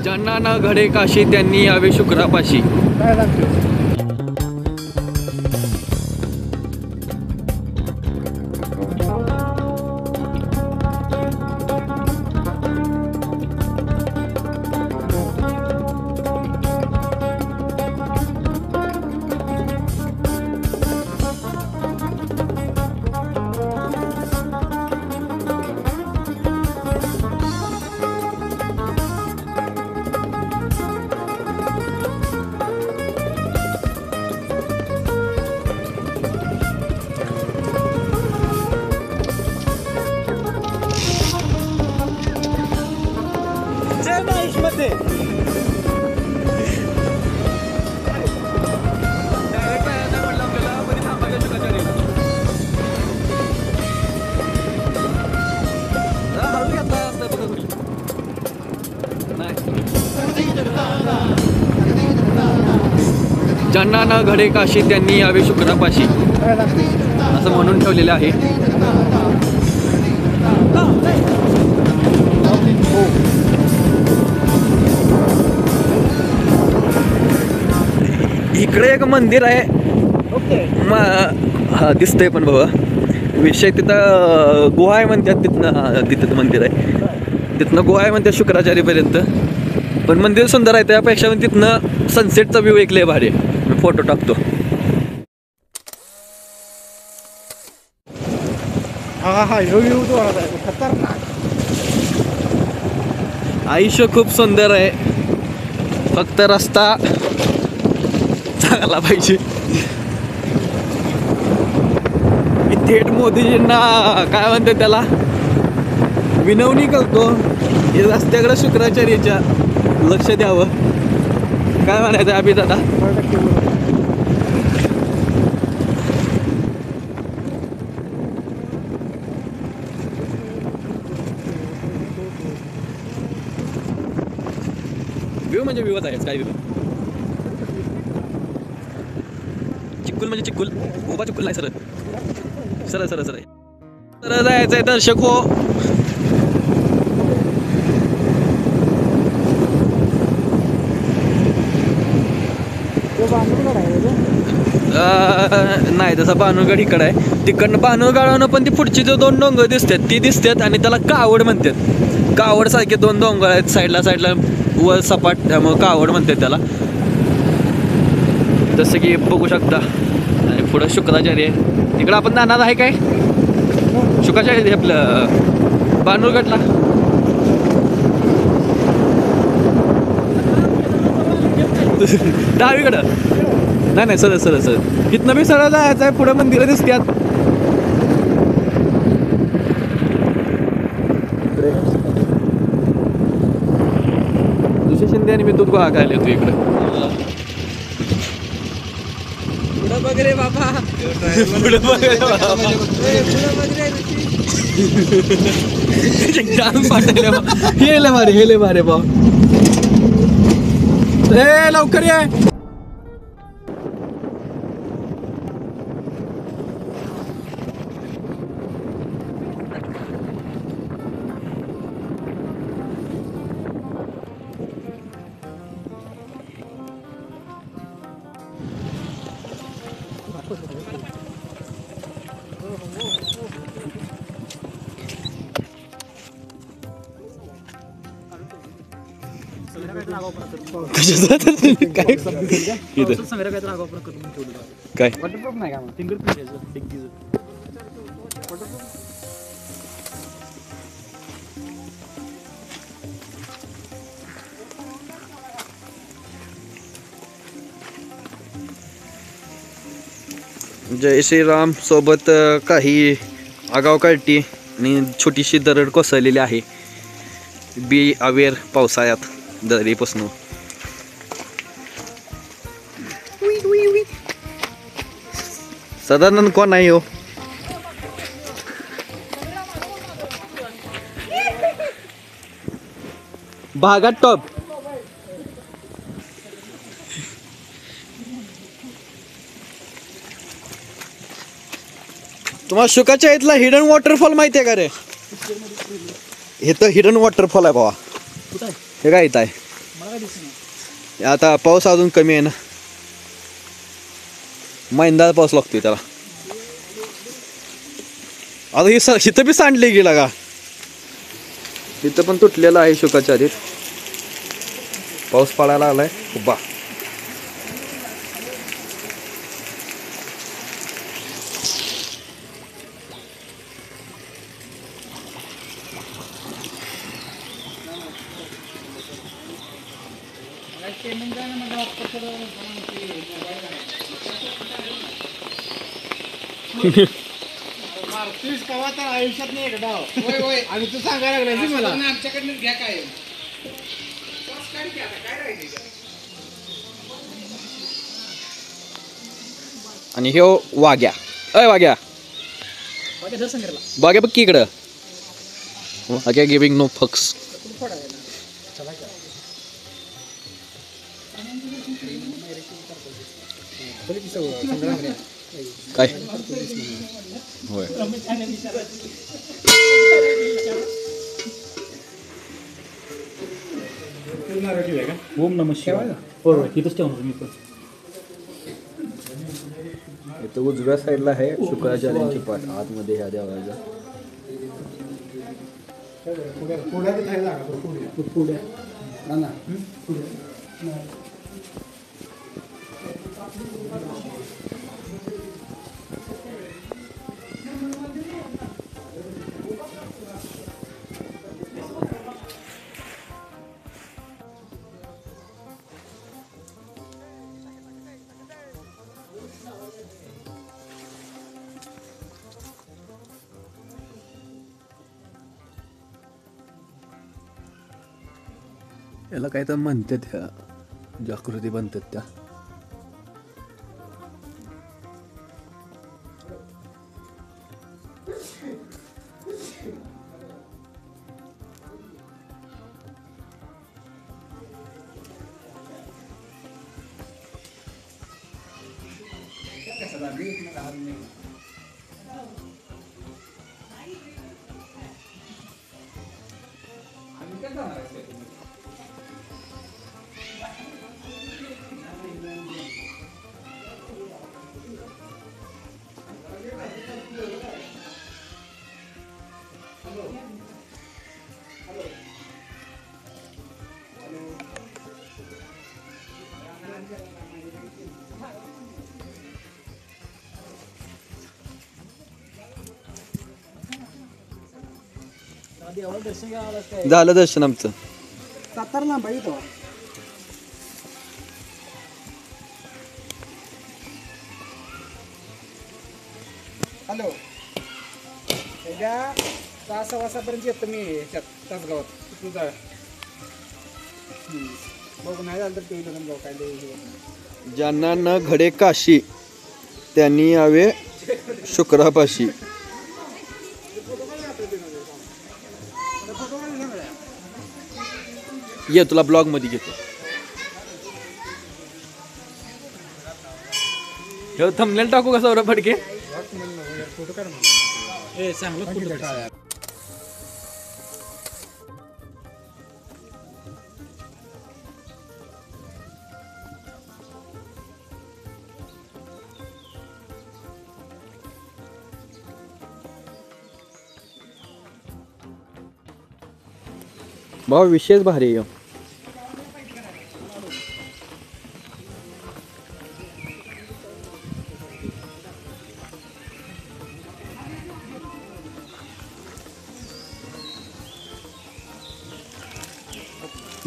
ज्यांना न घडे काशी त्यांनी यावे शुक्रापाशी. ज्यांना न घडे काशी त्यांनी यावे शुक्रापाशी असं म्हणून ठेवलेलं आहे. इकडे एक मंदिर आहे. हा दिसतंय पण बाबा विषय तिथं गुहा आहे म्हणतात. तिथं मंदिर आहे. तिथनं गुहा आहे म्हणतात शुक्राचार्यपर्यंत. पण मंदिर सुंदर आहे. त्यापेक्षा तिथनं सनसेटचा व्ह्यू एक लय भारी आहे. मी फोटो टाकतो. आयुष्य खूप सुंदर आहे. फक्त रस्ता चांगला पाहिजे. मी थेट मोदीजींना काय म्हणते त्याला विनवणी करतो हे रस्त्याकडे शुक्राचार्याच्या लक्ष द्यावं. काय म्हणायचं अभि दादा? व्ह्यू म्हणजे व्ह्यूच आहे. काय व्ह्यू? चिक्कुल म्हणजे चिक्कुल. उभा चिक्कुल नाही. सरळ सरळ सरळ सरळ सरळ जायचंय. दर्शक हो, नाही तसा बानुगड इकडं आहे. तिकडनं बानुगडावनं पण ती पुढची जो 2 डोंगर दिसतात ती दिसतात आणि त्याला कावड म्हणतात. कावड सारखे 2 डोंगर आहेत साईडला वर सपाट, त्यामुळे कावड म्हणतात त्याला. जसं की बघू शकता. आणि पुढं शुक्राचार्य आहे. तिकडं आपण जाणार आहे काय शुक्राचार्य आपलं बानुगडला. डावीकडं नाही सरळ सरळ सरळ इथनं बी सरळ जायचं आहे. पुढं मंदिरं दिसतात. दुसरे शिंदे आणि मी दूध गोळा करायला येतो इकडं. पुढं बघ रे बाबा. पुढं बघ रे बाबा. हेले मारे बा. ए लवकर ये. काय जय श्रीराम सोबत काही आगाव काठी आणि छोटीशी दरड कोसळलेली आहे. बी अवेअर पावसाळ्यात दरीपासून. सदानंद कोण आहे हो? भागात टॉप. तुम्हाला शुकाच्या इथला हिडन वॉटरफॉल माहिती आहे का रे? हे तर हिडन वॉटरफॉल आहे बाबा. हे काय इथं आहे आता पाऊस अजून कमी आहे ना मैंदाळ पाऊस लागतोय त्याला आता ही इथं बी सांडली गेला का इथं पण तुटलेलं आहे शुक्राचार्य पाऊस पडायला आलाय उभा आयुष्यात नाही एकदा आणि तू सांगायला लागला मला आमच्याकडनं घ्या काय आणि हे वाघ्या अय वाघ्या वाघ्या बघ की इकडं वाघ्या गिविंग नो फक्स काय होय ओम नमः शिवाय बरोबर तिथंच ठेवणार मी पण इथं उजव्या साईडला आहे शुक्राचार्यांची पाठ आतमध्ये ह्या देवाच्या याला काय तर म्हणतात ह्या जागृती बनतात त्या झालं दर्शन आमचं सातारा लांब आहे तो हॅलो उद्या 6 वाजतापर्यंत येतो मी तासगावात तुझा बघू नाही झालं तर ते जाऊ काय ज्यांना न घडे काशी त्यांनी यावे शुक्रापाशी ये तुला ब्लॉग मध्ये घेतो हे थंबनेल टाकू का सौरभ फडके भाऊ विशेष भारी आहे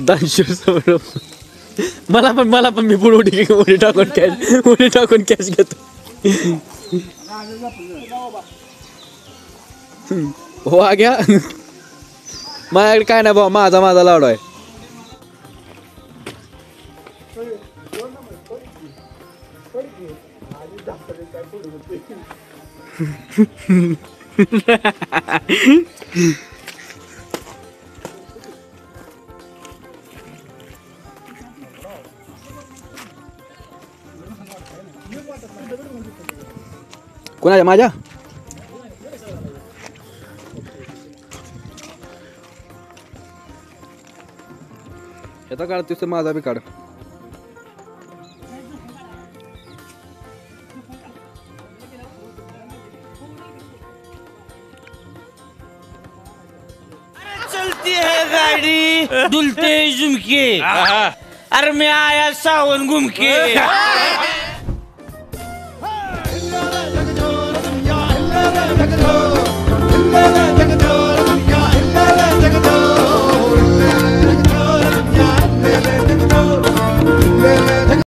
दानशूर सौरभ मला पण मी पुढे उडी टाकून कॅश घेतो हो आ गया माझ्याकडे काय नाही भाऊ माझा लाडू आहे कोणाच्या माझ्या याचा काढतोस तर माझा बी काढ. चलती है गाड़ी दुलते झुमके अरे मैं आया सावन घूम के